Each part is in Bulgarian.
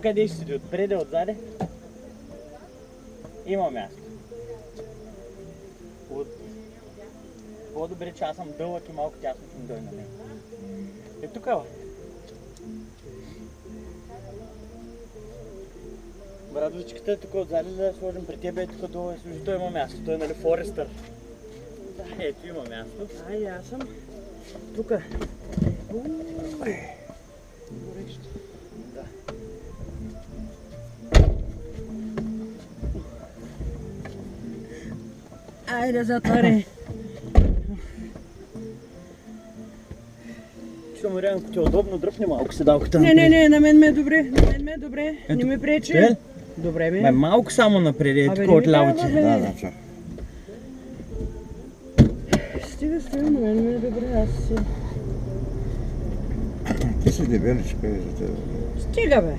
къде ще седи? Отпред, отзаде? Има място. По-добре, че аз съм дълъг и малко тясно ще ми дойде на мен. Е, тук е. Радовичката е тук отзади, да я сложим при тебе, е тук долу и служи, той има място, той е нали Форестър. Ето има място. Ай, аз съм тук. Горещо. Да. Айде, затвори. Що му реално, ако ти е удобно, дръпни малко седалката. Не, на мен ме е добре, не ми пречи. Е? Добре ми. Бе, малко само напред, е тук от ляво ти. Да, чак. Стига, на мен ми е добре, аз си... Ти си дебеличка и за тебе. Стига, бе.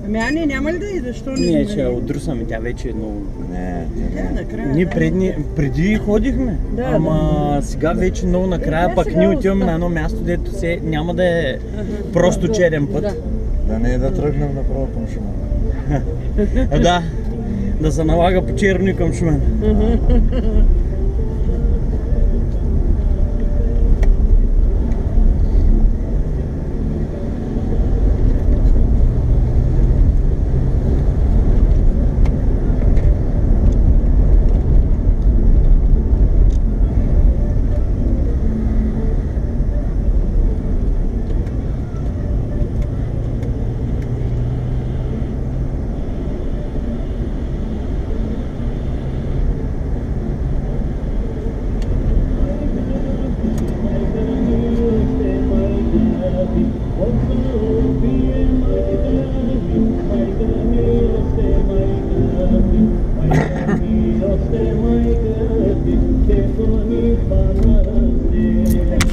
Ами, няма ли да и защо не? Не, че отрусаме, тя вече е много... Не, накрая. Ние преди ходихме, ама сега вече много накрая, пък ние отиваме на едно място, дето се няма да е просто черен път. Да не е да тръгнем направо към Шумен. Да се налага по черно и към Шумен.